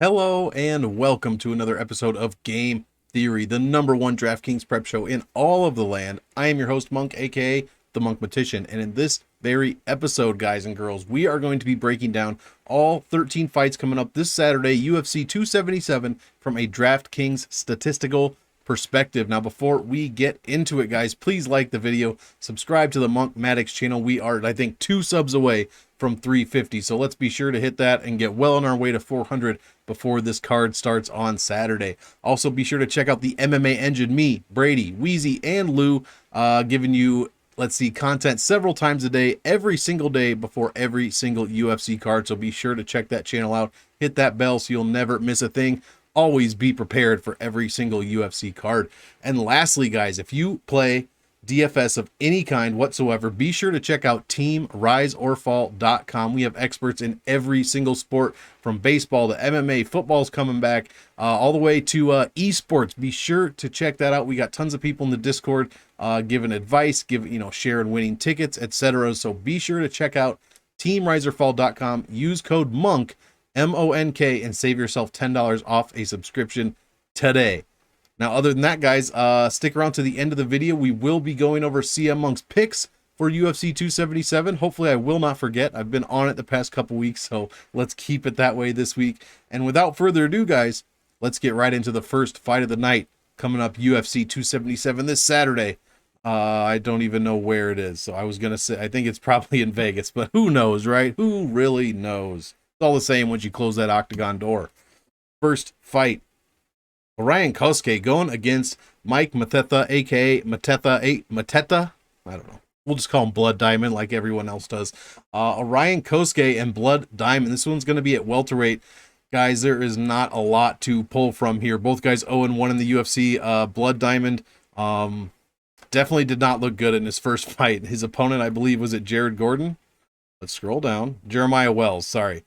Hello and welcome to another episode of Game Theory, the #1 DraftKings prep show in all of the land. I am your host, Monk, aka the Monk Matician, and in this very episode, guys and girls, we are going to be breaking down all 13 fights coming up this Saturday, UFC 277, from a DraftKings statistical perspective. Now, before we get into it, guys, please like the video, subscribe to the Monk Maddox channel. We are, I think, 2 subs away from 350, so let's be sure to hit that and get well on our way to 400 before this card starts on Saturday. Also, be sure to check out the MMA Engine, me, Brady, Wheezy, and Lou, giving you, let's see, content several times a day, every single day before every single UFC card. So be sure to check that channel out. Hit that bell so you'll never miss a thing. Always be prepared for every single UFC card. And lastly, guys, if you play DFS of any kind whatsoever, be sure to check out teamriseorfall.com. We have experts in every single sport, from baseball to MMA, football's coming back, all the way to esports. Be sure to check that out. We got tons of people in the Discord giving advice, sharing winning tickets, etc. So be sure to check out teamriseorfall.com. Use code MONK, MONK, and save yourself $10 off a subscription today. Now, other than that, guys, stick around to the end of the video. We will be going over CM Monk's picks for UFC 277. Hopefully, I will not forget. I've been on it the past couple weeks, so let's keep it that way this week. And without further ado, guys, let's get right into the first fight of the night. Coming up, UFC 277 this Saturday. I don't even know where it is, so I was going to say, I think it's probably in Vegas, but who knows, right? Who really knows? It's all the same once you close that octagon door. First fight. Orion Cosce going against Mike Mathetha, aka Mathetha. I don't know. We'll just call him Blood Diamond like everyone else does. Orion Cosce and Blood Diamond. This one's going to be at welterweight. Guys, there is not a lot to pull from here. Both guys 0-1 in the UFC. Blood Diamond definitely did not look good in his first fight. His opponent, I believe, was it Jared Gordon? Let's scroll down. Jeremiah Wells, sorry.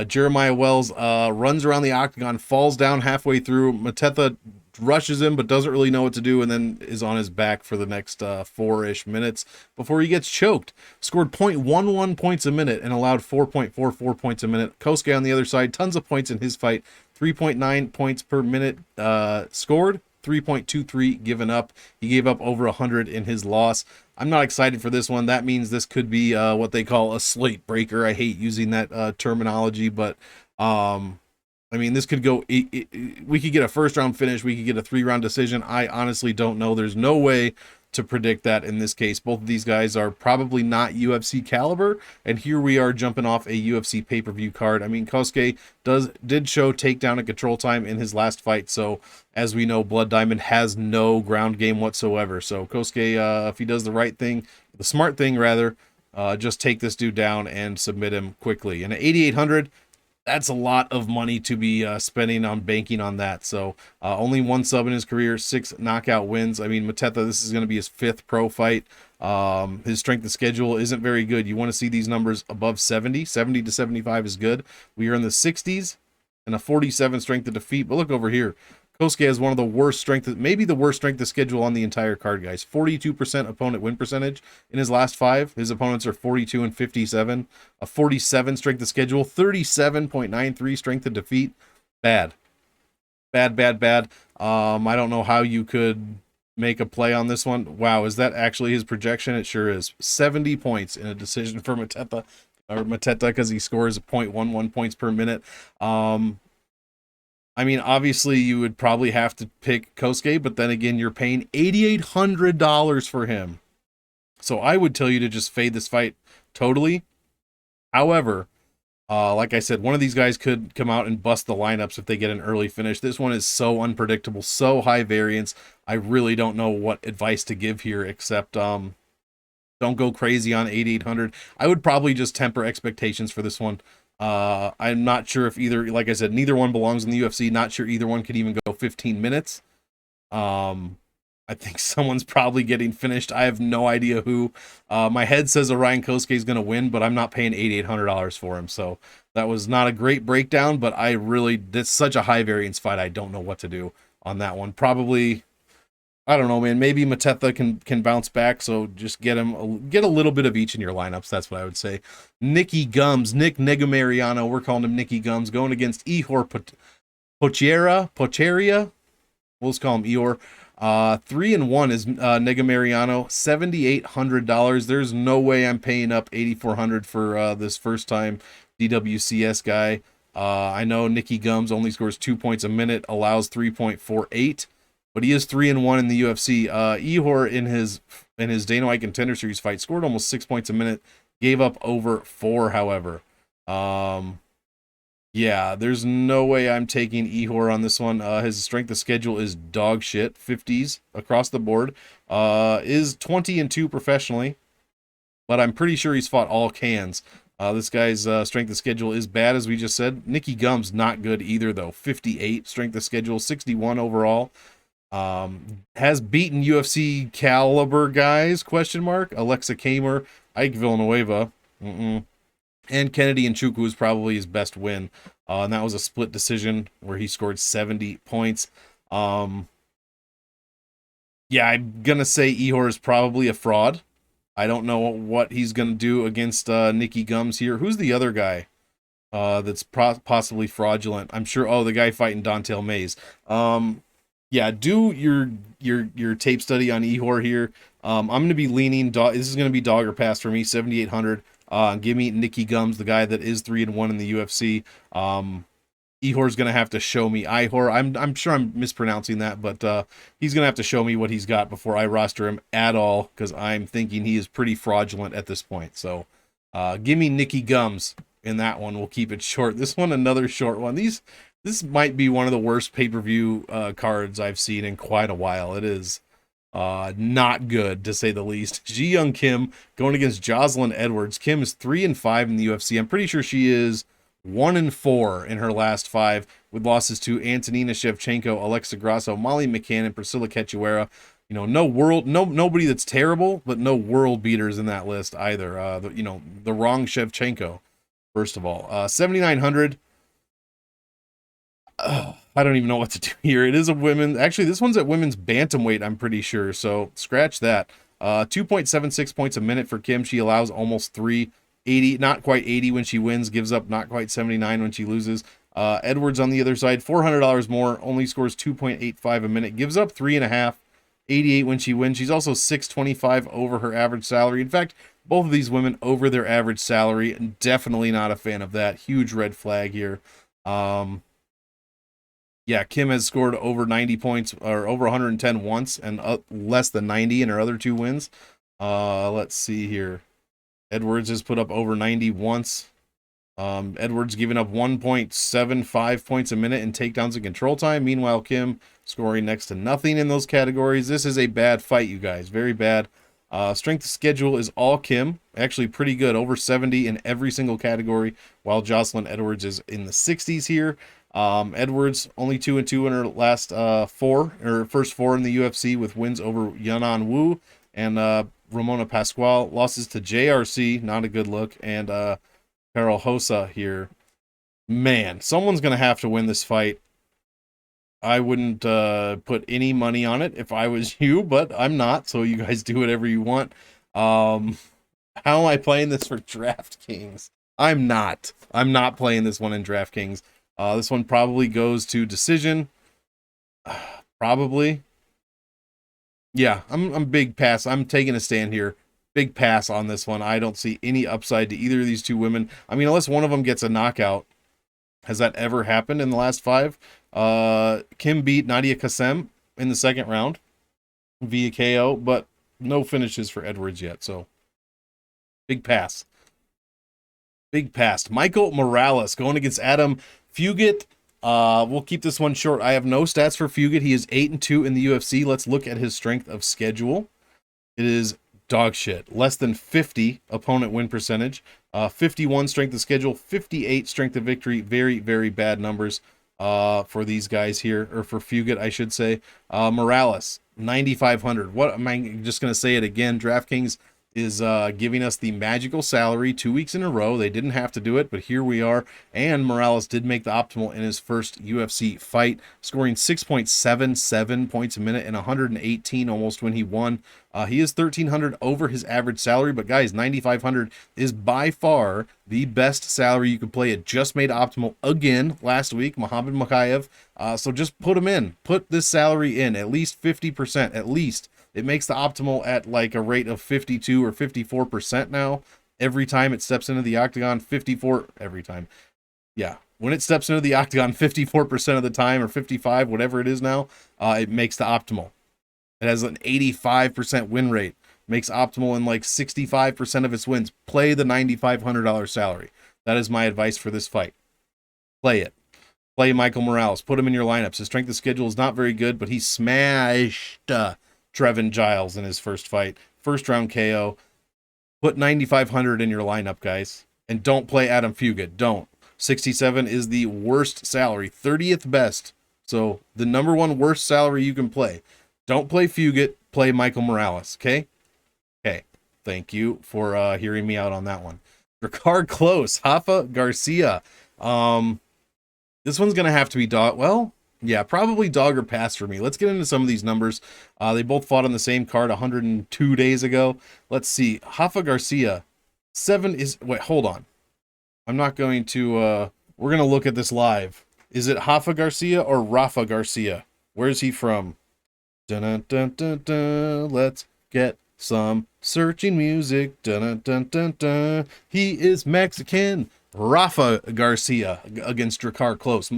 Jeremiah Wells runs around the octagon, falls down halfway through. Mathetha rushes him, but doesn't really know what to do, and then is on his back for the next 4-ish minutes before he gets choked. Scored 0.11 points a minute and allowed 4.44 points a minute. Cosce on the other side, tons of points in his fight. 3.9 points per minute scored. 3.23 given up. He gave up over 100 in his loss. I'm not excited for this one. That means this could be what they call a slate breaker. I hate using that terminology, but I mean, this could go, we could get a first round finish. We could get a 3-round decision. I honestly don't know. There's no way to predict that in this case. Both of these guys are probably not UFC caliber, and here we are jumping off a UFC pay-per-view card. I mean, Cosce did show takedown and control time in his last fight, so as we know, Blood Diamond has no ground game whatsoever. So Cosce, if he does the right thing, the smart thing rather, just take this dude down and submit him quickly. And at 8,800, that's a lot of money to be spending on banking on that. So only 1 sub in his career, 6 knockout wins. I mean, Mathetha, this is going to be his 5th pro fight. His strength of schedule isn't very good. You want to see these numbers above 70. 70 to 75 is good. We are in the 60s and a 47 strength of defeat. But look over here. Cosce has one of the worst strength, maybe the worst strength of schedule on the entire card, guys. 42% opponent win percentage in his last 5. His opponents are 42 and 57. A 47 strength of schedule, 37.93 strength of defeat. Bad. Bad, bad, bad. I don't know how you could make a play on this one. Wow, is that actually his projection? It sure is. 70 points in a decision for Mathetha, because he scores 0.11 points per minute. I mean, obviously, you would probably have to pick Cosce, but then again, you're paying $8,800 for him. So I would tell you to just fade this fight totally. However, like I said, one of these guys could come out and bust the lineups if they get an early finish. This one is so unpredictable, so high variance. I really don't know what advice to give here, except don't go crazy on 8,800. I would probably just temper expectations for this one. I'm not sure if either, like I said, neither one belongs in the UFC. Not sure either one could even go 15 minutes. I think someone's probably getting finished. I have no idea who. My head says Orion Cosce is going to win, but I'm not paying $8,800 for him. So that was not a great breakdown, but that's such a high variance fight. I don't know what to do on that one. Probably I don't know, man. Maybe Mathetha can bounce back, so just get a little bit of each in your lineups. That's what I would say. Nicky Gums, Nick Negumereanu, we're calling him Nicky Gums, going against Ihor Potieria. We'll just call him Ihor. 3-1 is Negumereanu, $7,800. There's no way I'm paying up $8,400 for this first time DWCS guy. I know Nicky Gums only scores 2 points a minute, allows 3.48. But he is 3-1 in the UFC. Ihor in his Dana White Contender Series fight scored almost 6 points a minute, gave up over 4, however. Yeah, there's no way I'm taking Ihor on this one. His strength of schedule is dog shit, 50s across the board. Is 20-2 professionally, but I'm pretty sure he's fought all cans. This guy's strength of schedule is bad, as we just said. Nicky Gums not good either, though. 58 strength of schedule, 61 overall. Has beaten UFC caliber guys, question mark, Alexa Kamer, Ike Villanueva, and Kennedy Nchukwu is probably his best win. And that was a split decision where he scored 70 points. Yeah, I'm going to say Ihor is probably a fraud. I don't know what he's going to do against Nicky Gums here. Who's the other guy that's possibly fraudulent? I'm sure, the guy fighting Dontel Mays. Yeah, do your tape study on Ihor here. I'm going to be leaning. This is going to be dog or pass for me. 7,800. Give me Nicky Gums, the guy that is 3-1 in the UFC. Ihor's going to have to show me Ihor. I'm sure I'm mispronouncing that, but he's going to have to show me what he's got before I roster him at all, because I'm thinking he is pretty fraudulent at this point. So give me Nicky Gums in that one. We'll keep it short. This one, another short one. This might be one of the worst pay-per-view cards I've seen in quite a while. It is not good, to say the least. Ji Young Kim going against Jocelyn Edwards. Kim is 3-5 in the UFC. I'm pretty sure she is 1-4 in her last 5, with losses to Antonina Shevchenko, Alexa Grasso, Molly McCann, and Priscilla Cachoeira. You know, nobody that's terrible, but no world beaters in that list either. The wrong Shevchenko, first of all. 7,900. I don't even know what to do here. It is a women. Actually, this one's at women's bantamweight, I'm pretty sure. So scratch that. 2.76 points a minute for Kim. She allows almost 380, not quite 80 when she wins, gives up not quite 79 when she loses. Edwards on the other side, $400 more, only scores 2.85 a minute, gives up 3.5, 88 when she wins. She's also 625 over her average salary. In fact, both of these women over their average salary. Definitely not a fan of that. Huge red flag here. Yeah, Kim has scored over 90 points, or over 110 once, and less than 90 in her other 2 wins. Let's see here. Edwards has put up over 90 once. Edwards giving up 1.75 points a minute in takedowns and control time. Meanwhile, Kim scoring next to nothing in those categories. This is a bad fight, you guys. Very bad. Strength of schedule is all Kim. Actually pretty good. Over 70 in every single category, while Jocelyn Edwards is in the 60s here. Edwards only 2-2 in her last 4, or first 4 in the UFC, with wins over Yanan Wu and Ramona Pascual. Losses to JRC, not a good look, and Carol Hosa here. Man, someone's gonna have to win this fight. I wouldn't put any money on it if I was you, but I'm not, so you guys do whatever you want. How am I playing this for DraftKings? I'm not playing this one in DraftKings. This one probably goes to decision. Probably. Yeah, I'm big pass. I'm taking a stand here. Big pass on this one. I don't see any upside to either of these 2 women. I mean, unless one of them gets a knockout. Has that ever happened in the last 5? Kim beat Nadia Kassem in the 2nd round via KO, but no finishes for Edwards yet. So, big pass. Big pass. Michael Morales going against Adam Fugitt. We'll keep this one short. I have no stats for Fugitt. He is 8-2 in the UFC. Let's look at his strength of schedule. It is dog shit. Less than 50 opponent win percentage. 51 strength of schedule. 58 strength of victory. Very, very bad numbers for these guys here, or for Fugitt, I should say. Morales, 9,500. What am I just going to say it again? DraftKings is giving us the magical salary 2 weeks in a row. They didn't have to do it, but here we are. And Morales did make the optimal in his first UFC fight, scoring 6.77 points a minute and 118 almost when he won. He is 1,300 over his average salary, but guys, 9,500 is by far the best salary you could play. It just made optimal again last week, Muhammad Mokaev. So just put him in. Put this salary in, at least 50%, at least. It makes the optimal at like a rate of 52 or 54% now. Every time it steps into the octagon, 54 every time. Yeah, when it steps into the octagon 54% of the time, or 55, whatever it is now, it makes the optimal. It has an 85% win rate. Makes optimal in like 65% of its wins. Play the $9,500 salary. That is my advice for this fight. Play it. Play Michael Morales. Put him in your lineups. His strength of schedule is not very good, but he smashed Trevin Giles in his first fight. First round KO. Put 9,500 in your lineup, guys. And don't play Adam Fugitt. Don't. 67 is the worst salary. 30th best. So the number one worst salary you can play. Don't play Fugitt. Play Michael Morales. Okay? Okay. Thank you for hearing me out on that one. Ricard Klose. Rafa Garcia. This one's going to have to be probably dog or pass for me. Let's get into some of these numbers. They both fought on the same card 102 days ago. Let's see. Rafa Garcia, hold on. I'm not going to, we're going to look at this live. Is it Rafa Garcia or Rafa Garcia? Where's he from? Dun, dun, dun, dun, dun. Let's get some searching music. Dun, dun, dun, dun, dun. He is Mexican. Rafa Garcia against Ricard Klose.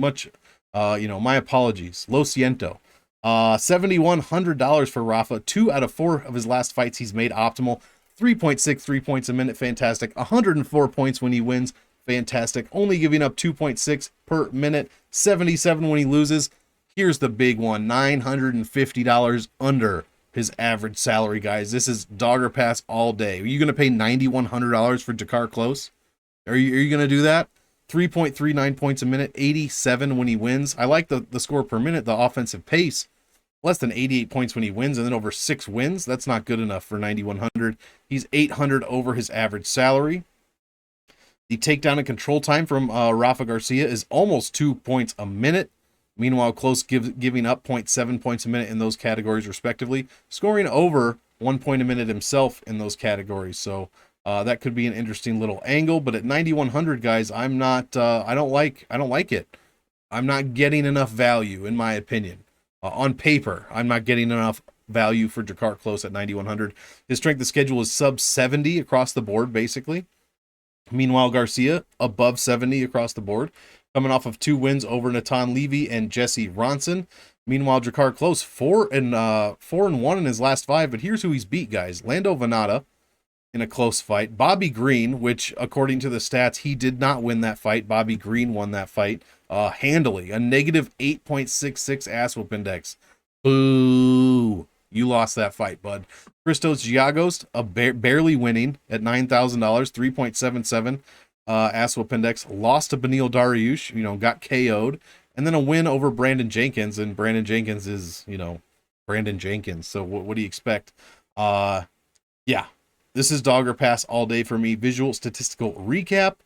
My apologies. Lo siento. $7,100 for Rafa. 2 out of 4 of his last fights he's made optimal. 3.63 points a minute. Fantastic. 104 points when he wins. Fantastic. Only giving up 2.6 per minute. 77 when he loses. Here's the big one. $950 under his average salary, guys. This is dog or pass all day. Are you going to pay $9,100 for Ricard Klose? Are you going to do that? 3.39 points a minute, 87 when he wins. I like the score per minute, the offensive pace. Less than 88 points when he wins, and then over 6 wins. That's not good enough for 9,100. He's 800 over his average salary. The takedown and control time from Rafa Garcia is almost 2 points a minute. Meanwhile, Klose giving up 0.7 points a minute in those categories, respectively. Scoring over 1 point a minute himself in those categories. So that could be an interesting little angle, but at 9,100, guys, I don't like it. I'm not getting enough value, in my opinion. On paper, I'm not getting enough value for Ricard Klose at 9,100. His strength of schedule is sub 70 across the board, basically. Meanwhile, Garcia above 70 across the board, coming off of 2 wins over Natan Levy and Jesse Ronson. Meanwhile, Ricard Klose 4-1 in his last 5, but here's who he's beat, guys. Lando Venata in a close fight. Bobby Green, which according to the stats, he did not win that fight. Bobby Green won that fight handily. A negative 8.66 ass whoop index. Boo. You lost that fight, bud. Christos Giagos, barely winning at $9,000, 3.77 ass whoop index. Lost to Beneil Dariush, got KO'd. And then a win over Brandon Jenkins, and Brandon Jenkins is, Brandon Jenkins. So what do you expect? Yeah. This is dog or pass all day for me. Visual statistical recap.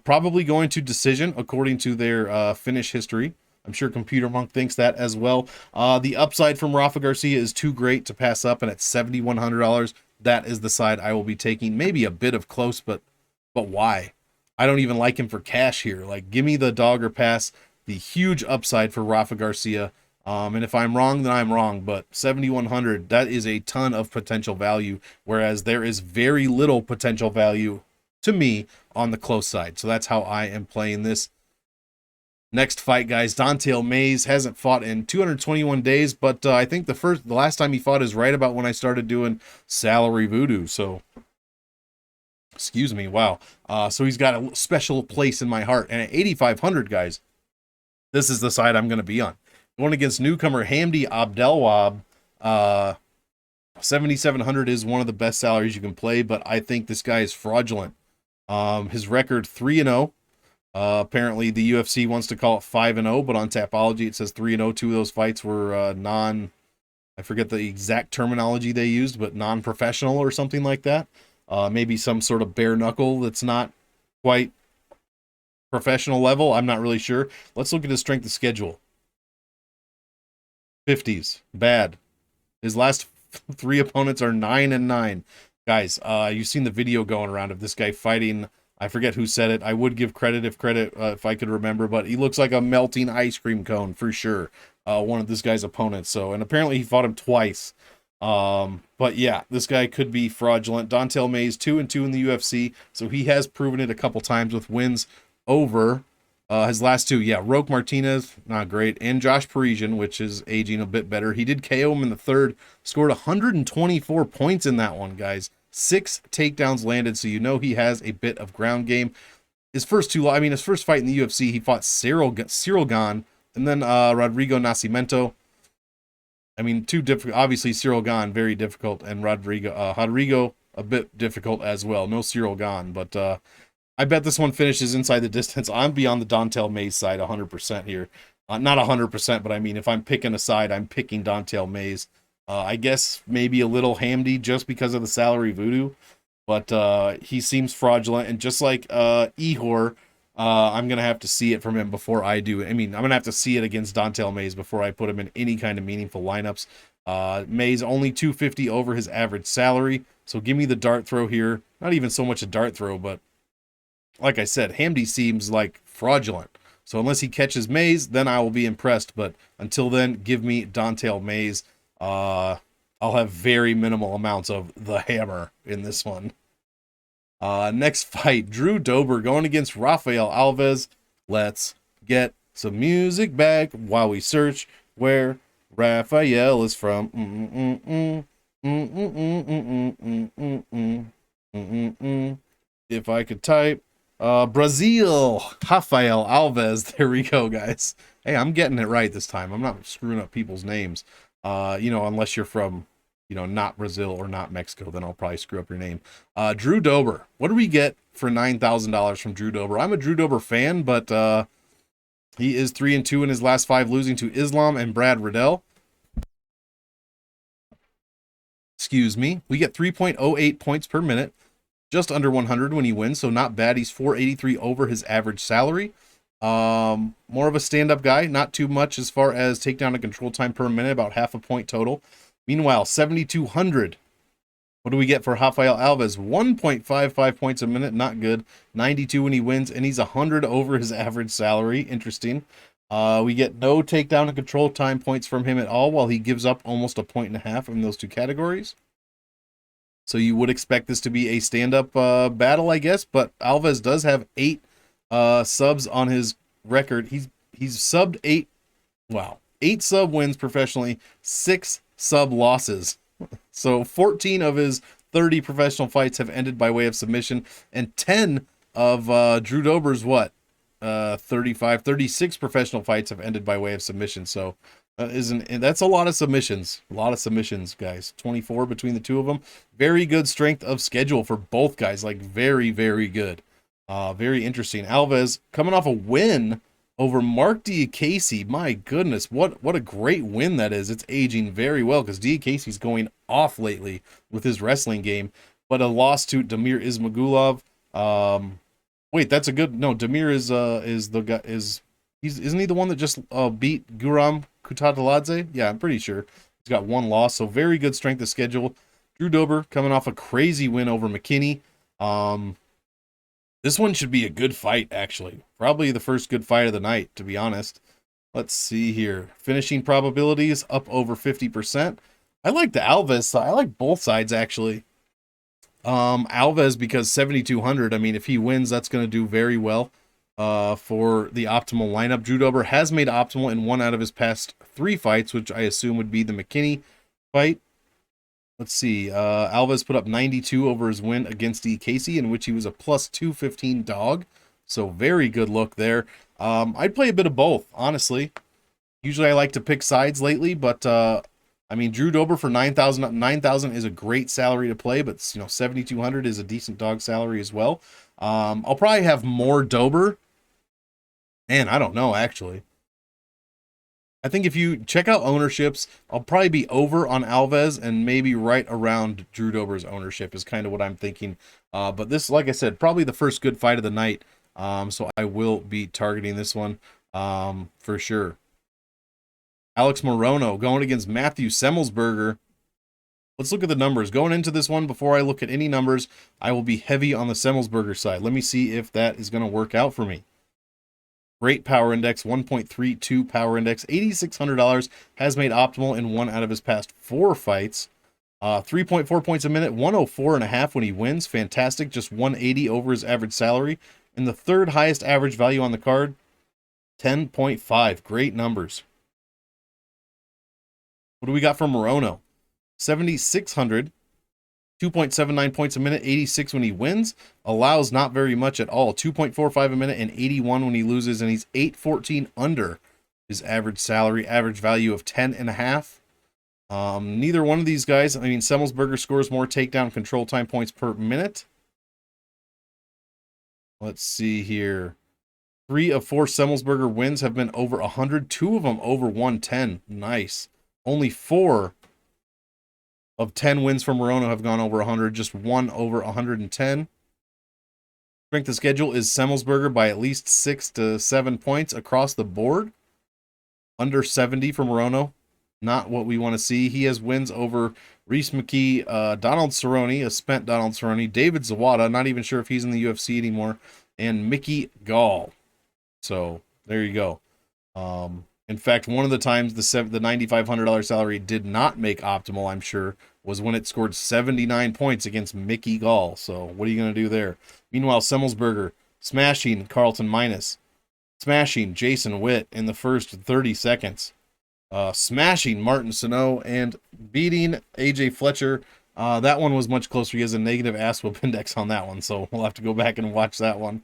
Probably going to decision according to their finish history. I'm sure Computer Monk thinks that as well. The upside from Rafa Garcia is too great to pass up, and at $7,100, that is the side I will be taking. Maybe a bit of close, but why? I don't even like him for cash here. Like, give me the dog or pass. The huge upside for Rafa Garcia. And if I'm wrong, then I'm wrong. But 7,100, that is a ton of potential value, whereas there is very little potential value to me on the close side. So that's how I am playing this. Next fight, guys. Don'Tale Mayes hasn't fought in 221 days, but I think the last time he fought is right about when I started doing salary voodoo. So, excuse me. Wow. So he's got a special place in my heart. And at 8,500, guys, this is the side I'm going to be on. Going against newcomer Hamdi Abdelwahab. 7,700 is one of the best salaries you can play, but I think this guy is fraudulent. His record 3-0. Apparently the UFC wants to call it 5-0, but on Tapology it says 3-0. 2 of those fights were I forget the exact terminology they used, but non-professional or something like that. Maybe some sort of bare knuckle that's not quite professional level. I'm not really sure. Let's look at his strength of schedule. 50s, bad. His last 3 opponents are 9-9. Guys, you've seen the video going around of this guy fighting. I forget who said it. I would give credit if I could remember, but he looks like a melting ice cream cone for sure. One of this guy's opponents. So, and apparently he fought him twice. But yeah, this guy could be fraudulent. Don'Tale Mayes 2-2 in the UFC, so he has proven it a couple times with wins over his last 2. Yeah, Roque Martinez, not great, and Josh Parisian, which is aging a bit better. He did KO him in the 3rd, scored 124 points in that one, guys. 6 takedowns landed, so you know he has a bit of ground game. His first fight in the UFC, he fought Cyril Gane, and then Rodrigo Nascimento. I mean, too difficult. Obviously, Cyril Gane, very difficult, and Rodrigo, a bit difficult as well. No Cyril Gane, but I bet this one finishes inside the distance. I'm beyond the Don'Tale Mayes side 100% here. Not 100%, but I mean, if I'm picking a side, I'm picking Don'Tale Mayes. I guess maybe a little Hamdy just because of the salary voodoo, but he seems fraudulent, and just like Ihor, I'm going to have to see it from him before I do. I mean, I'm going to have to see it against Don'Tale Mayes before I put him in any kind of meaningful lineups. Mayes only 250 over his average salary, so give me the dart throw here. Not even so much a dart throw, but like I said, Hamdy seems like fraudulent. So unless he catches Mayes, then I will be impressed. But until then, give me Don'Tale Mayes. I'll have very minimal amounts of the hammer in this one. Next fight, Drew Dober going against Rafael Alves. Let's get some music back while we search where Rafael is from. If I could type Brazil, Rafael Alves. There we go, guys. Hey, I'm getting it right this time. I'm not screwing up people's names. Unless you're from, not Brazil or not Mexico, then I'll probably screw up your name. Drew Dober. What do we get for $9,000 from Drew Dober? I'm a Drew Dober fan, but he is 3-2 in his last 5, losing to Islam and Brad Riddell. Excuse me. We get 3.08 points per minute, just under 100 when he wins, so not bad. He's 483 over his average salary. More of a stand-up guy, not too much as far as takedown and control time per minute, about half a point total. Meanwhile, 7,200. What do we get for Rafael Alves? 1.55 points a minute, not good. 92 when he wins, and he's 100 over his average salary. Interesting. We get no takedown and control time points from him at all, while he gives up almost 1.5 points in those 2 categories. So you would expect this to be a stand-up battle, I guess, but Alves does have 8 subs on his record. He's subbed 8. Wow. 8 sub wins professionally, 6 sub losses. So 14 of his 30 professional fights have ended by way of submission, and 10 of Drew Dober's 36 professional fights have ended by way of submission. So that's a lot of submissions. A lot of submissions, guys. 24 between the 2 of them. Very good strength of schedule for both guys. Like, very, very good. Very interesting. Alves coming off a win over Mark Diakese. My goodness, what a great win that is. It's aging very well because Diakese's going off lately with his wrestling game. But a loss to Damir Ismagulov. Wait, that's a good. No, Damir is the guy. Isn't he the one that just beat Guram Kutateladze? Yeah, I'm pretty sure. He's got 1 loss, so very good strength of schedule. Drew Dober coming off a crazy win over McKinney. This one should be a good fight, actually. Probably the first good fight of the night, to be honest. Let's see here. Finishing probabilities up over 50%. I like the Alves side. I like both sides, actually. Alves, because 7,200, I mean, if he wins, that's going to do very well for the optimal lineup. Drew Dober has made optimal in 1 out of his past 3 fights, which I assume would be the McKinney fight. Let's see. Alves put up 92 over his win against Diakese, in which he was a plus 215 dog. So very good look there. I'd play a bit of both, honestly. Usually I like to pick sides lately, but I mean, Drew Dober for 9,000 is a great salary to play, but 7,200 is a decent dog salary as well. I'll probably have more Dober. Man, I don't know, actually. I think if you check out ownerships, I'll probably be over on Alves and maybe right around Drew Dober's ownership is kind of what I'm thinking. But this, like I said, probably the first good fight of the night. So I will be targeting this one for sure. Alex Morono going against Matthew Semelsberger. Let's look at the numbers. Going into this one, before I look at any numbers, I will be heavy on the Semelsberger side. Let me see if that is going to work out for me. Great power index, 1.32 power index, $8,600, has made optimal in 1 out of his past 4 fights. 3.4 points a minute, 104.5 when he wins. Fantastic, just 180 over his average salary. And the third highest average value on the card, 10.5. Great numbers. What do we got from Morono? 7,600, 2.79 points a minute, 86 when he wins. Allows not very much at all. 2.45 a minute and 81 when he loses, and he's 814 under his average salary, average value of 10.5. Neither one of these guys, I mean, Semelsberger scores more takedown control time points per minute. Let's see here. 3 of 4 Semelsberger wins have been over 100. 2 of them over 110. Nice. Only 4 of 10 wins from Morono have gone over 100. Just 1 over 110. Strength of schedule is Semelsberger by at least 6 to 7 points across the board. Under 70 for Morono. Not what we want to see. He has wins over Reese McKee, Donald Cerrone, a spent Donald Cerrone, David Zawada, not even sure if he's in the UFC anymore, and Mickey Gall. So there you go. In fact, one of the times the $9,500 salary did not make optimal, I'm sure, was when it scored 79 points against Mickey Gall. So what are you going to do there? Meanwhile, Semelsberger smashing Carlton Minus, smashing Jason Witt in the first 30 seconds. Smashing Martin Sano and beating AJ Fletcher. That one was much closer. He has a negative ass whoop index on that one, so we'll have to go back and watch that one.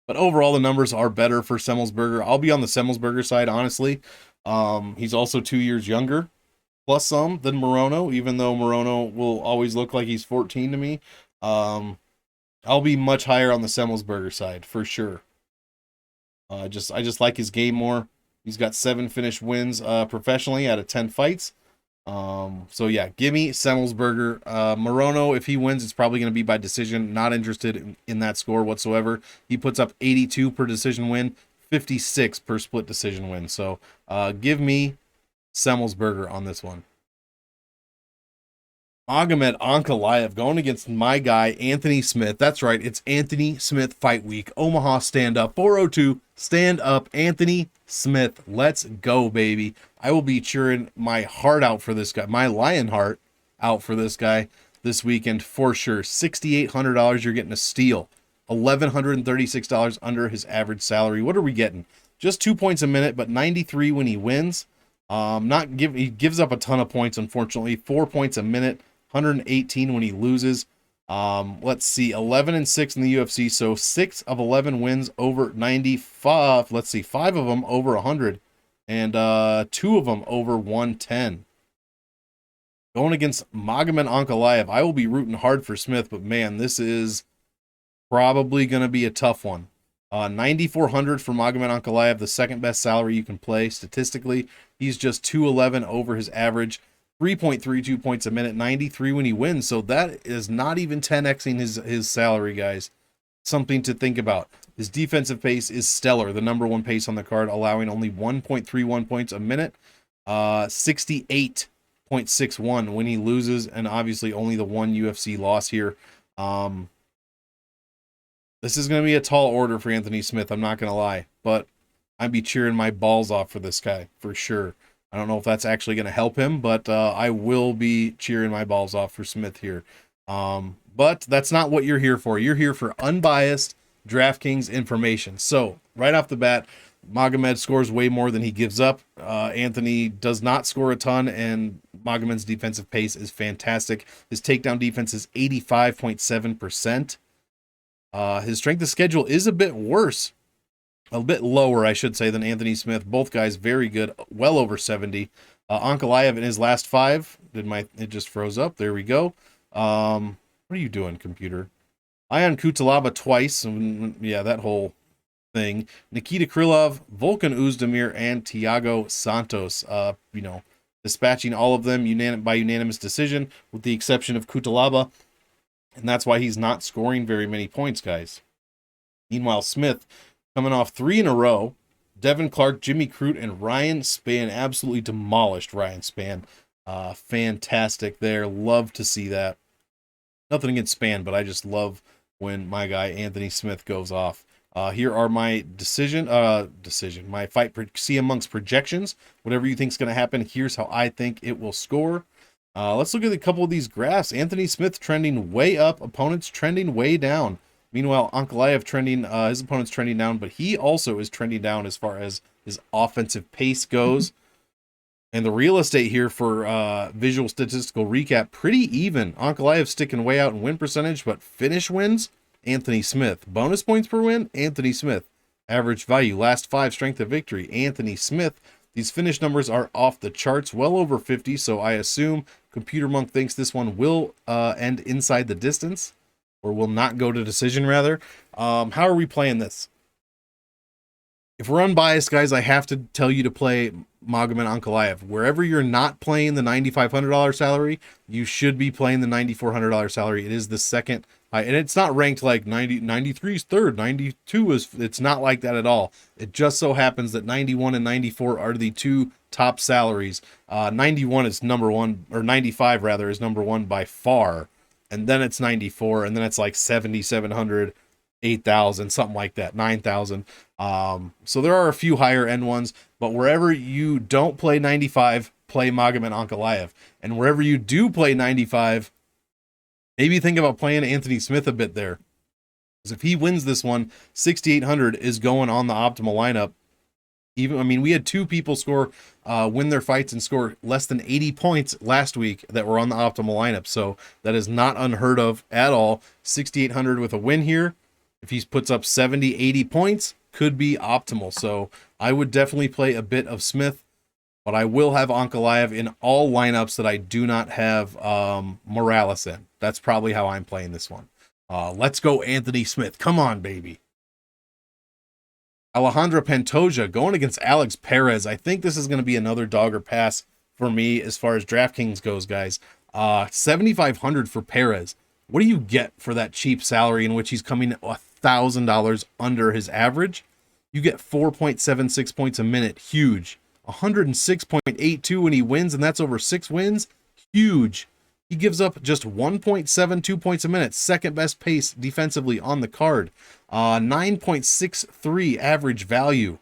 But overall, the numbers are better for Semelsberger. I'll be on the Semelsberger side, honestly. He's also 2 years younger, plus some, than Morono, even though Morono will always look like he's 14 to me. I'll be much higher on the Semelsberger side, for sure. I just like his game more. He's got 7 finished wins professionally out of 10 fights. So yeah, give me Semelsberger. Morono, if he wins, it's probably going to be by decision. Not interested in that score whatsoever. He puts up 82 per decision win, 56 per split decision win. So give me Semelsberger on this one. Ankalaev going against my guy, Anthony Smith. That's right, it's Anthony Smith Fight Week. Omaha Stand Up, 402, Stand Up, Anthony Smith. Let's go, baby. I will be cheering my heart out for this guy, my lion heart out for this guy this weekend for sure. $6,800, you're getting a steal. $1,136 under his average salary. What are we getting? Just 2 points a minute, but 93 when he wins. He gives up a ton of points, unfortunately. 4 points a minute. 118 when he loses. Let's see, 11-6 in the UFC, so 6 of 11 wins over 95. Let's see, 5 of them over 100, and 2 of them over 110. Going against Magomed Ankalaev, I will be rooting hard for Smith, but man, this is probably going to be a tough one. 9,400 for Magomed Ankalaev, the second best salary you can play statistically. He's just 211 over his average. 3.32 points a minute, 93 when he wins. So that is not even 10xing his salary, guys. Something to think about. His defensive pace is stellar, the number 1 pace on the card, allowing only 1.31 points a minute, 68.61 when he loses, and obviously only the 1 UFC loss here. This is going to be a tall order for Anthony Smith, I'm not going to lie, but I'd be cheering my balls off for this guy, for sure. I don't know if that's actually going to help him, but I will be cheering my balls off for Smith here. But that's not what you're here for. You're here for unbiased DraftKings information. So right off the bat, Magomed scores way more than he gives up. Anthony does not score a ton, and Magomed's defensive pace is fantastic. His takedown defense is 85.7%. His strength of schedule is a bit worse. A bit lower, I should say, than Anthony Smith. Both guys very good, well over 70. Ankalaev in his last 5. It just froze up. There we go. What are you doing, computer? Ion Kutalaba twice. Yeah, that whole thing. Nikita Krylov, Volkan Oezdemir, and Thiago Santos. Dispatching all of them by unanimous decision, with the exception of Kutalaba, and that's why he's not scoring very many points, guys. Meanwhile, Smith coming off 3 in a row. Devin Clark, Jimmy Crute, and Ryan Spann absolutely demolished Ryan Spann. Fantastic there. Love to see that. Nothing against Spann, but I just love when my guy Anthony Smith goes off. Here are my my see amongst projections. Whatever you think is going to happen, here's how I think it will score. Let's look at a couple of these graphs. Anthony Smith trending way up, opponents trending way down. Meanwhile, Ankalaev trending, his opponent's trending down, but he also is trending down as far as his offensive pace goes. And the real estate here for visual statistical recap, pretty even. Ankalaev sticking way out in win percentage, but finish wins, Anthony Smith. Bonus points per win, Anthony Smith. Average value, last 5 strength of victory, Anthony Smith. These finish numbers are off the charts, well over 50, so I assume Computer Monk thinks this one will end inside the distance, or will not go to decision, rather. How are we playing this? If we're unbiased, guys, I have to tell you to play Magomed Ankalaev. Wherever you're not playing the $9,500 salary, you should be playing the $9,400 salary. It is the second, and it's not ranked like 93 is third, 92 is, it's not like that at all. It just so happens that 91 and 94 are the 2 top salaries. 91 is number 1, or 95 rather, is number 1 by far. And then it's 94, and then it's like 7,700, 8,000, something like that, 9,000. So there are a few higher end ones, but wherever you don't play 95, play Magomed Ankalaev. And wherever you do play 95, maybe think about playing Anthony Smith a bit there. Because if he wins this one, 6,800 is going on the optimal lineup. We had 2 people win their fights and score less than 80 points last week that were on the optimal lineup. So that is not unheard of at all. 6,800 with a win here. If he puts up 70, 80 points, could be optimal. So I would definitely play a bit of Smith, but I will have Ankalaev in all lineups that I do not have Morales in. That's probably how I'm playing this one. Let's go Anthony Smith. Come on, baby. Alejandro Pantoja going against Alex Perez. I think this is going to be another dog or pass for me as far as DraftKings goes, guys. 7,500 for Perez. What do you get for that cheap salary in which he's coming $1,000 under his average? You get 4.76 points a minute. Huge. 106.82 when he wins, and that's over 6 wins. Huge. He gives up just 1.72 points a minute, second best pace defensively on the card. 9.63 average value.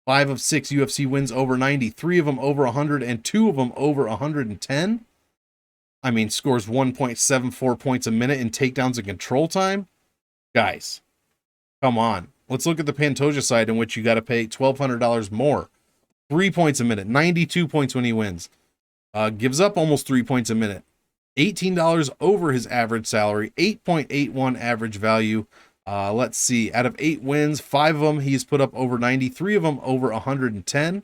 5 of 6 UFC wins over 90, 3 of them over 100, and 2 of them over 110. Scores 1.74 points a minute in takedowns and control time. Guys, come on. Let's look at the Pantoja side, in which you got to pay $1,200 more. 3 points a minute, 92 points when he wins. Gives up almost 3 points a minute. $18 over his average salary, 8.81 average value. Let's see, out of 8 wins, 5 of them he's put up over 90, 3 of them over 110.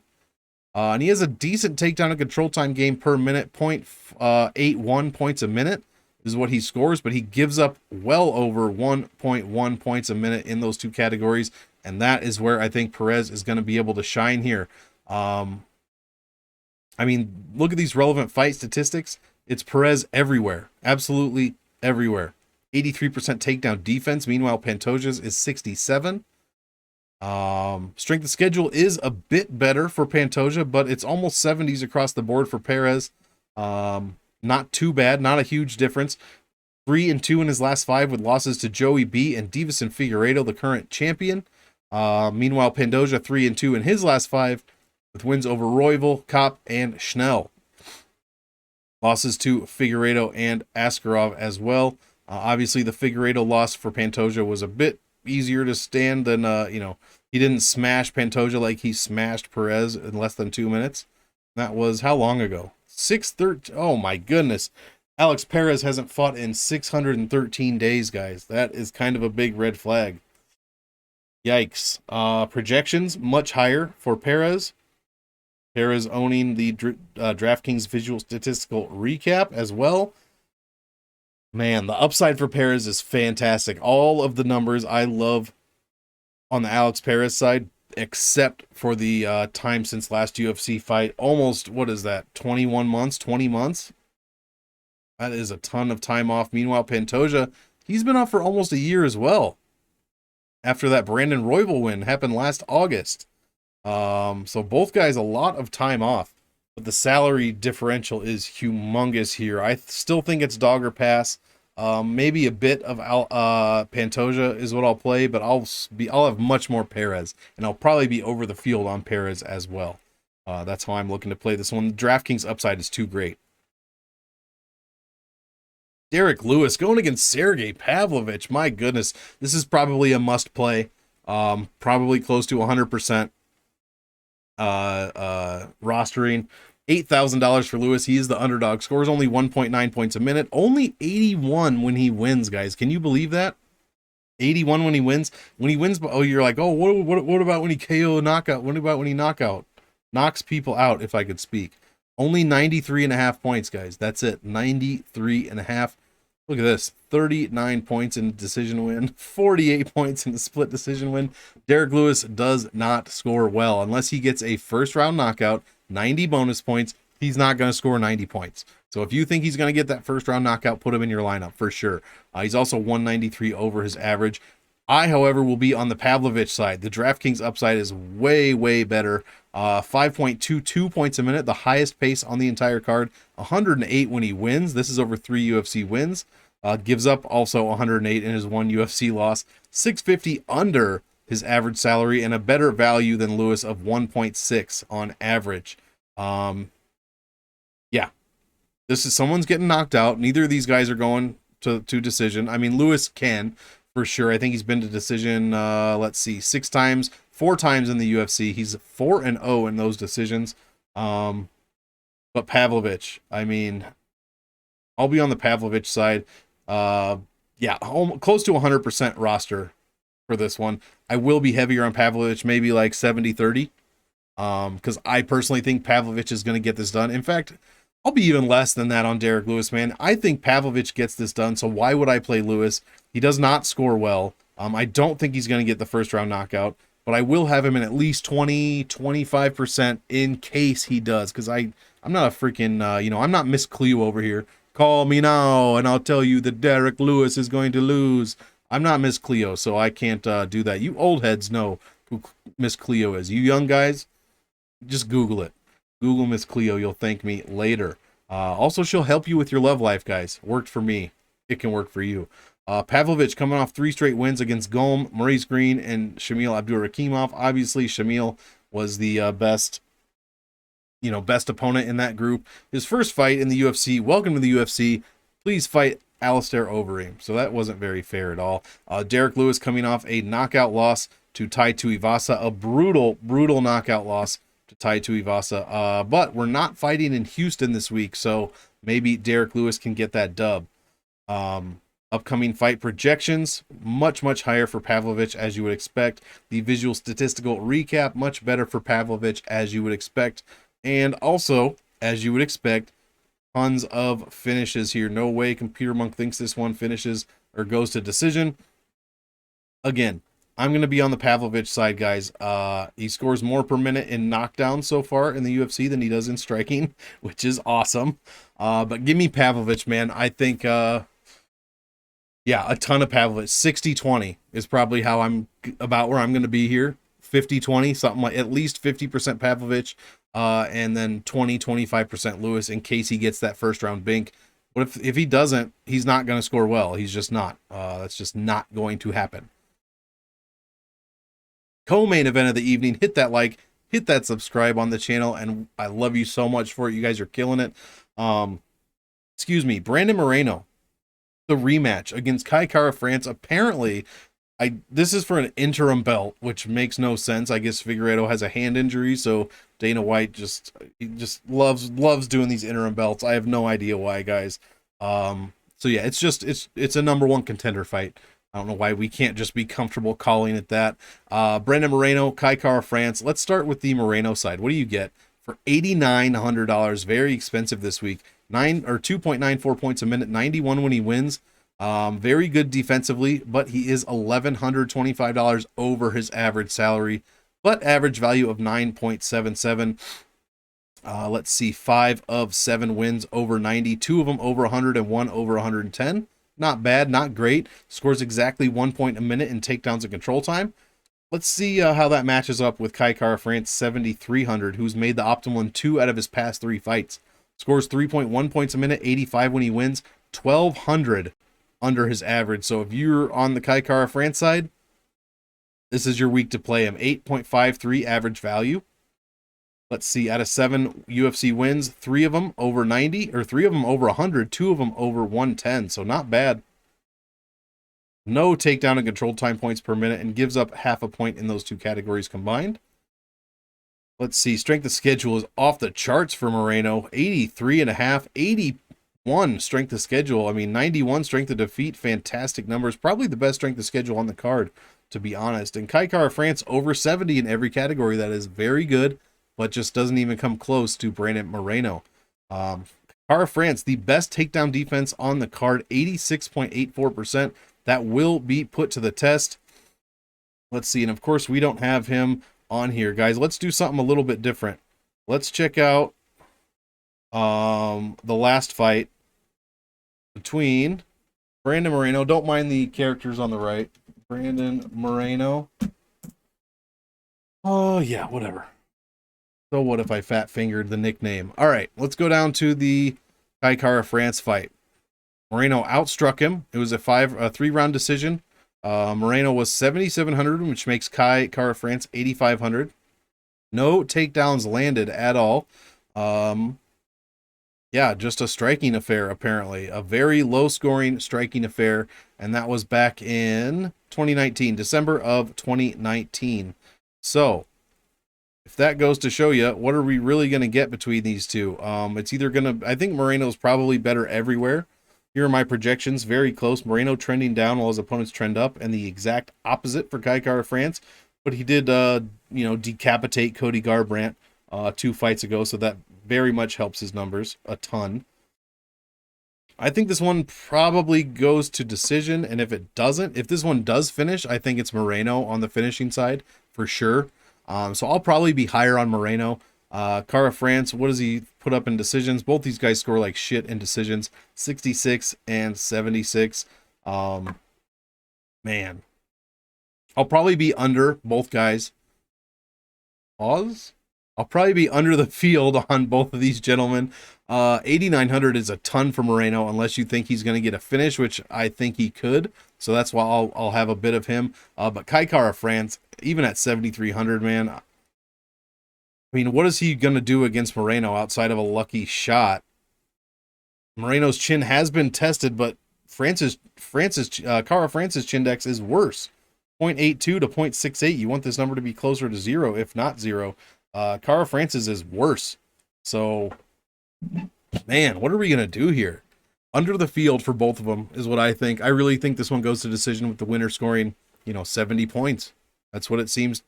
And he has a decent takedown and control time game per minute, 0.81 points a minute is what he scores, but he gives up well over 1.1 points a minute in those 2 categories, and that is where I think Perez is going to be able to shine here. Look at these relevant fight statistics. It's Perez everywhere. Absolutely everywhere. 83% takedown defense. Meanwhile, Pantoja's is 67. Strength of schedule is a bit better for Pantoja, but it's almost 70s across the board for Perez. Not too bad. Not a huge difference. 3-2 in his last 5 with losses to Joey B and Davison Figueiredo, the current champion. Meanwhile, Pantoja 3-2 in his last 5 with wins over Royval, Kopp, and Schnell. Losses to Figueiredo and Askarov as well. Obviously, the Figueiredo loss for Pantoja was a bit easier to stand than, he didn't smash Pantoja like he smashed Perez in less than 2 minutes. That was how long ago? 613. Oh my goodness. Alex Perez hasn't fought in 613 days, guys. That is kind of a big red flag. Yikes. Projections much higher for Perez. Perez owning the DraftKings visual statistical recap as well. Man, the upside for Perez is fantastic. All of the numbers, I love on the Alex Perez side, except for the time since last UFC fight. Almost, what is that, 21 months, 20 months? That is a ton of time off. Meanwhile, Pantoja, he's been off for almost a year as well. After that Brandon Royval win happened last August. So both guys, a lot of time off. But the salary differential is humongous here. I still think it's dog or pass. Maybe a bit of Pantoja is what I'll play, but I'll have much more Perez, and I'll probably be over the field on Perez as well. That's how I'm looking to play this one. The DraftKings upside is too great. Derek Lewis going against Sergey Pavlovich. My goodness, this is probably a must play. Probably close to 100% rostering. $8,000 for Lewis. He is the underdog. Scores only 1.9 points a minute. Only 81 when he wins, guys. Can you believe that? 81 when he wins. When he wins, oh, you're like, oh, what about when he KO knockout? What about when he knocks people out, if I could speak? Only 93.5 points, guys. That's it. 93.5. Look at this. 39 points in decision win. 48 points in the split decision win. Derek Lewis does not score well. Unless he gets a first round knockout, 90 bonus points, he's not going to score 90 points. So if you think he's going to get that first round knockout, put him in your lineup for sure. He's also 193 over his average. I, however, will be on the Pavlovich side. The DraftKings upside is way, way better. 5.22 points a minute, the highest pace on the entire card. 108 when he wins. This is over 3 UFC wins. Gives up also 108 in his 1 UFC loss. 650 under his average salary, and a better value than Lewis of 1.6 on average. Yeah. This is someone's getting knocked out. Neither of these guys are going to decision. I mean, Lewis can, for sure. I think he's been to decision, let's see, 4 times in the UFC. He's 4-0 in those decisions. But Pavlovich, I mean, I'll be on the Pavlovich side. Yeah, close to 100% roster for this one. I will be heavier on Pavlovich, maybe like 70-30. Because I personally think Pavlovich is going to get this done. In fact, I'll be even less than that on Derek Lewis, man. I think Pavlovich gets this done, so why would I play Lewis? He does not score well. I don't think he's going to get the first round knockout, but I will have him in at least 20-25% in case he does, because I'm not a freaking, I'm not Miss Cleo over here. Call me now, and I'll tell you that Derek Lewis is going to lose. I'm not Miss Cleo, so I can't do that. You old heads know who Miss Cleo is. You young guys, just Google it. Google Miss Cleo. You'll thank me later. Also, she'll help you with your love life, guys. Worked for me. It can work for you. Pavlovich coming off 3 straight wins against Gome, Maurice Green, and Shamil Abdurakhimov. Obviously, Shamil was the best opponent in that group. His first fight in the UFC. Welcome to the UFC. Please fight Alistair Overeem. So that wasn't very fair at all. Derek Lewis coming off a knockout loss to Tai Tuivasa. A brutal, brutal knockout loss to Tai Tuivasa. But we're not fighting in Houston this week, so maybe Derek Lewis can get that dub. Upcoming fight projections, much, much higher for Pavlovich, as you would expect. The visual statistical recap, much better for Pavlovich, as you would expect. And also, as you would expect, tons of finishes here. No way Computer Monk thinks this one finishes or goes to decision. Again, I'm going to be on the Pavlovich side, guys. He scores more per minute in knockdowns so far in the UFC than he does in striking, which is awesome. But give me Pavlovich, man. I think, a ton of Pavlovich. 60-20 is probably how I'm about where I'm going to be here. 50-20, something like at least 50% Pavlovich, and then 20-25% Lewis in case he gets that first round bink. But if he doesn't, he's not going to score well. He's just not. That's just not going to happen. Co-main event of the evening. Hit that like, hit that subscribe on the channel, and I love you so much for it. You guys are killing it. Brandon Moreno, the rematch against Kai Kara France. Apparently, this is for an interim belt, which makes no sense. I guess Figueiredo has a hand injury, so Dana White just loves doing these interim belts. I have no idea why, guys. So yeah, it's a number 1 contender fight. I don't know why we can't just be comfortable calling it that. Brandon Moreno, Kai Kara France. Let's start with the Moreno side. What do you get for $8,900? Very expensive this week. 2.94 points a minute, 91 when he wins. Very good defensively, but he is $1,125 over his average salary, but average value of 9.77. Let's see, 5 of 7 wins over 90, 2 of them over 100 and 1 over 110. Not bad, not great. Scores exactly 1 point a minute in takedowns and control time. Let's see how that matches up with Kai Kara-France 7,300, who's made the optimal in 2 out of his past 3 fights. Scores 3.1 points a minute, 85 when he wins, 1,200 under his average. So if you're on the Kai Kara-France side, this is your week to play him. 8.53 average value. Let's see, out of 7 UFC wins, 3 of them over 90, or 3 of them over 100, 2 of them over 110. So not bad. No takedown and control time points per minute, and gives up half a point in those 2 categories combined. Let's see, strength of schedule is off the charts for Moreno. 83.5, 81 strength of schedule. I mean, 91 strength of defeat. Fantastic numbers. Probably the best strength of schedule on the card, to be honest. And Kai Kara-France over 70 in every category. That is very good, but just doesn't even come close to Brandon Moreno. Kara-France, the best takedown defense on the card, 86.84%. That will be put to the test. Let's see, and of course we don't have him on here, guys. Let's do something a little bit different. Let's check out the last fight between Brandon Moreno. Don't mind the characters on the right. Brandon Moreno. Oh yeah, whatever. So what if I fat fingered the nickname? All right, let's go down to the Kai Kara-France fight. Moreno outstruck him. It was a 3-round decision. Moreno was 7,700, which makes Kai Kara-France 8,500. No takedowns landed at all. Yeah, just a striking affair, apparently. A very low-scoring striking affair, and that was back in 2019, December of 2019. So, if that goes to show you, what are we really going to get between these two? It's either going to... I think Moreno's probably better everywhere. Here are my projections, very close. Moreno trending down while his opponents trend up, and the exact opposite for Kai Kara-France. But he did, decapitate Cody Garbrandt 2 fights ago, so that very much helps his numbers a ton. I think this one probably goes to decision, and if it doesn't, if this one does finish, I think it's Moreno on the finishing side for sure. So I'll probably be higher on Moreno. Kara-France, what does he put up in decisions? Both these guys score like shit in decisions. 66 and 76. Man. I'll probably be under both guys. Pause? I'll probably be under the field on both of these gentlemen. 8,900 is a ton for Moreno, unless you think he's going to get a finish, which I think he could. So that's why I'll have a bit of him. But Kai Kara-France, even at 7,300, man, I mean, what is he going to do against Moreno outside of a lucky shot? Moreno's chin has been tested, but Kara-France's chin dex is worse. 0.82 to 0.68. You want this number to be closer to 0, if not 0. Kara-France's is worse. So, man, what are we going to do here? Under the field for both of them is what I think. I really think this one goes to decision with the winner scoring, 70 points. That's what it seems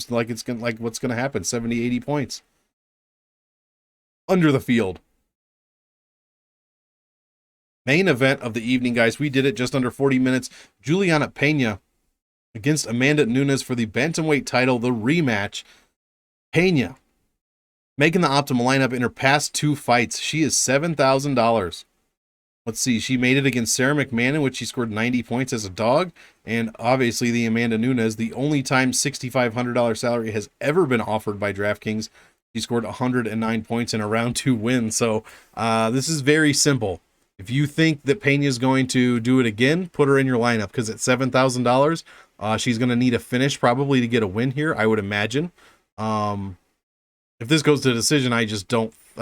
like it's going like what's going to happen. 70, 80 points. Under the field. Main event of the evening, guys. We did it just under 40 minutes. Julianna Pena against Amanda Nunes for the bantamweight title, the rematch. Pena making the optimal lineup in her past 2 fights. She is $7,000. Let's see. She made it against Sarah McMahon, in which she scored 90 points as a dog. And obviously the Amanda Nunes, the only time $6,500 salary has ever been offered by DraftKings. She scored 109 points in a round 2 win. So this is very simple. If you think that Pena is going to do it again, put her in your lineup, because at $7,000, she's going to need a finish probably to get a win here, I would imagine. If this goes to a decision, I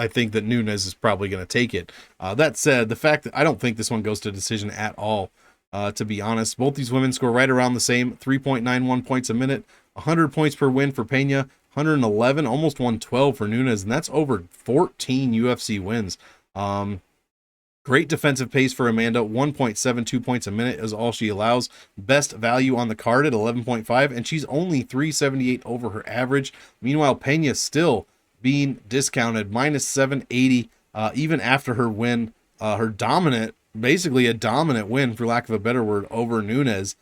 think that Nunes is probably going to take it. That said, the fact that I don't think this one goes to decision at all, to be honest. Both these women score right around the same, 3.91 points a minute, 100 points per win for Pena, 111, almost 112 for Nunes, and that's over 14 UFC wins. Great defensive pace for Amanda. 1.72 points a minute is all she allows. Best value on the card at 11.5, and she's only 378 over her average. Meanwhile, Pena still being discounted, minus 780, even after her win, her dominant basically a dominant win, for lack of a better word, over Nunes.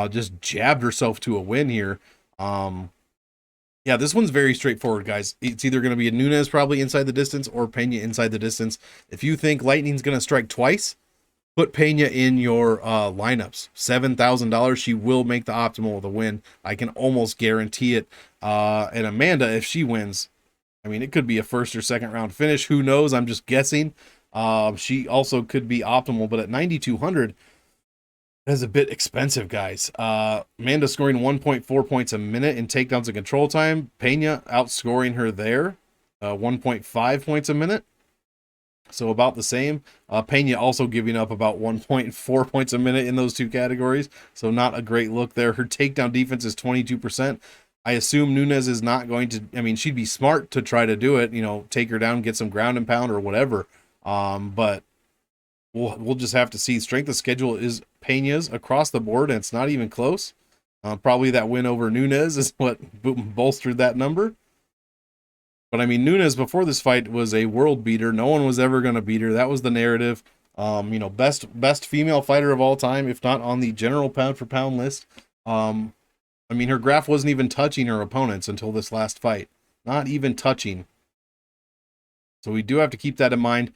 Just jabbed herself to a win here. Yeah, this one's very straightforward, guys. It's either going to be a Nunes probably inside the distance or Pena inside the distance. If you think Lightning's going to strike twice, put Pena in your lineups. $7,000. She will make the optimal of the win. I can almost guarantee it. And Amanda, if she wins, I mean, it could be a first or second round finish. Who knows? I'm just guessing. She also could be optimal, but at 9,200, that's a bit expensive, guys. Amanda scoring 1.4 points a minute in takedowns and control time. Pena outscoring her there, 1.5 points a minute. So about the same. Pena also giving up about 1.4 points a minute in those two categories. So not a great look there. Her takedown defense is 22%. I assume Nunes is not going to, I mean, she'd be smart to try to do it, take her down, get some ground and pound or whatever. But we'll just have to see. Strength of schedule is Pena's across the board, and it's not even close. Probably that win over Nunes is what bolstered that number. But I mean, Nunes before this fight was a world beater. No one was ever going to beat her. That was the narrative. Best female fighter of all time, if not on the general pound for pound list. I mean, her graph wasn't even touching her opponents until this last fight. Not even touching. So we do have to keep that in mind.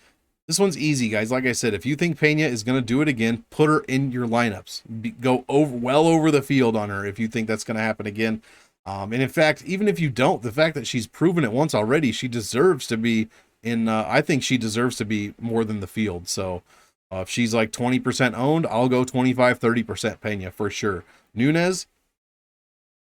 This one's easy, guys. Like I said, if you think Pena is going to do it again, put her in your lineups. Go well over the field on her if you think that's going to happen again. And in fact, even if you don't, the fact that she's proven it once already, she deserves to be in, I think she deserves to be more than the field. So if she's like 20% owned, I'll go 25, 30% Pena for sure. Nunes,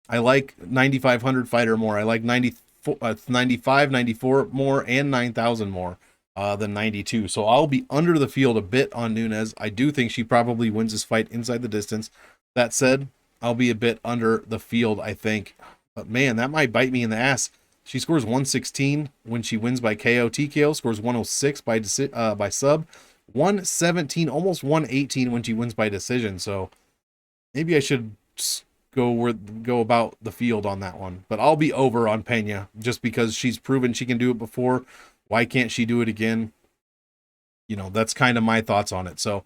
I like 9,500 fighter more. I like 95, 94 more, and 9,000 more than 92. So I'll be under the field a bit on Nunes. I do think she probably wins this fight inside the distance. That said, I'll be a bit under the field, I think. But man, that might bite me in the ass. She scores 116 when she wins by KO. TKO scores 106 by sub. 117, almost 118 when she wins by decision. So maybe I should go about the field on that one. But I'll be over on Pena just because she's proven she can do it before. Why can't she do it again? That's kind of my thoughts on it. So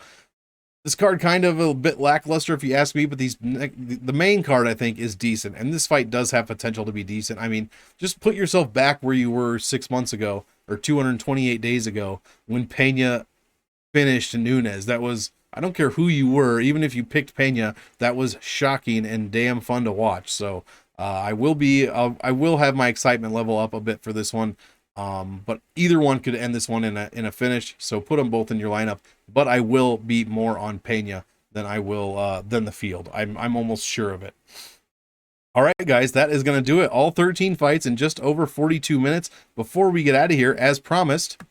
this card kind of a bit lackluster if you ask me, but the main card I think is decent, and this fight does have potential to be decent. I mean, just put yourself back where you were 6 months ago or 228 days ago when Pena finished Nunes. That was, I don't care who you were, even if you picked Pena, that was shocking and damn fun to watch. So I will have my excitement level up a bit for this one. But either one could end this one in a finish, so put them both in your lineup. But I will be more on Pena than I will than the field. I'm almost sure of it. All right, guys, that is going to do it. All 13 fights in just over 42 minutes. Before we get out of here, as promised,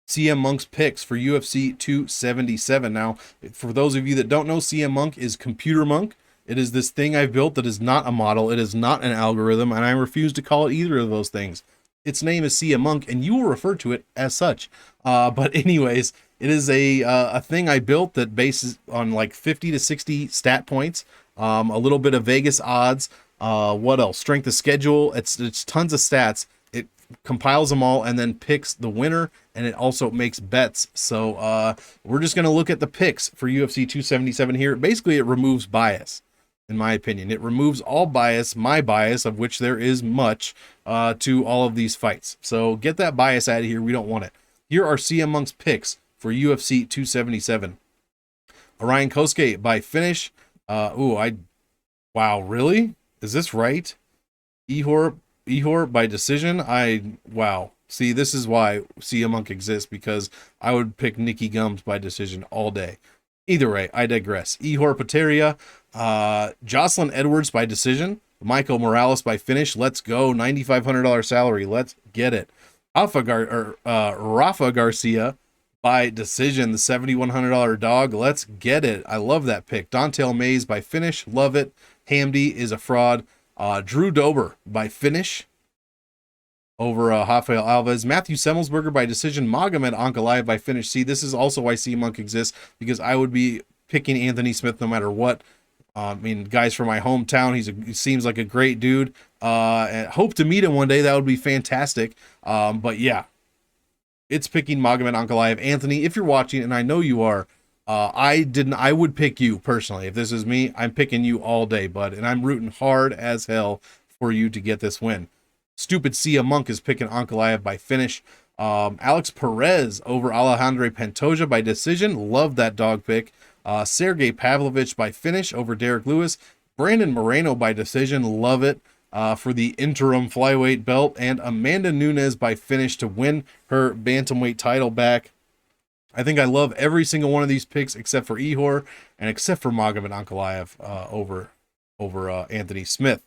CM Monk's picks for UFC 277. Now, for those of you that don't know, CM Monk is Computer Monk. It is this thing I've built that is not a model. It is not an algorithm, and I refuse to call it either of those things. Its name is CM Monk, and you will refer to it as such. But anyways, it is a thing I built that bases on like 50 to 60 stat points, a little bit of Vegas odds. What else? Strength of schedule. It's tons of stats. It compiles them all and then picks the winner, and it also makes bets. So we're just going to look at the picks for UFC 277 here. Basically, it removes bias. In my opinion, it removes all bias, my bias, of which there is much, to all of these fights. So get that bias out of here. We don't want it. Here are CM Monk's picks for UFC 277. Orion Cosce by finish. Wow, really? Is this right? Ihor by decision. Wow. See, this is why CM Monk exists, because I would pick Nicky Gums by decision all day. Either way, I digress. Ihor Potieria, Jocelyn Edwards by decision, Michael Morales by finish. Let's go. $9,500 salary. Let's get it. Rafa Garcia by decision, the $7,100 dog. Let's get it. I love that pick. Dontel Mays by finish. Love it. Hamdi is a fraud. Drew Dober by finish over Rafael Alves. Matthew Semelsberger by decision. Magomed Ankalaev by finish. See, this is also why CM Monk exists, because I would be picking Anthony Smith no matter what. I mean, guys from my hometown. He seems like a great dude. And hope to meet him one day. That would be fantastic. But yeah, It's picking Magomed Ankalaev. Anthony, if you're watching, and I know you are, I would pick you personally. If this is me, I'm picking you all day, bud. And I'm rooting hard as hell for you to get this win. Stupid Sia Monk is picking Ankalaev by finish. Alex Perez over Alejandro Pantoja by decision. Love that dog pick. Sergey Pavlovich by finish over Derek Lewis. Brandon Moreno by decision. Love it. For the interim flyweight belt, and Amanda Nunes by finish to win her bantamweight title back. I think I love every single one of these picks except for Ihor and except for Magomed Ankalaev over Anthony Smith.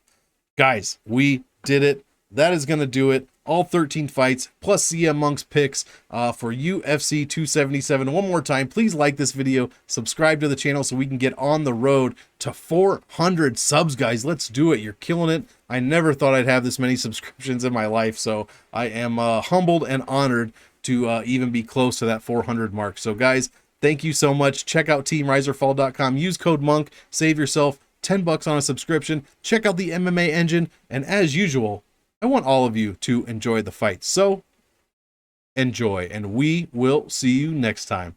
Guys, we did it. That is going to do it. All 13 fights plus CM Monk's picks for UFC 277. One more time, please like this video, subscribe to the channel so we can get on the road to 400 subs, guys. Let's do it. You're killing it. I never thought I'd have this many subscriptions in my life, so I am humbled and honored to even be close to that 400 mark. So guys, thank you so much. Check out teamriserfall.com. Use code MONK. Save yourself $10 on a subscription. Check out the MMA engine. And as usual, I want all of you to enjoy the fight. So enjoy, and we will see you next time.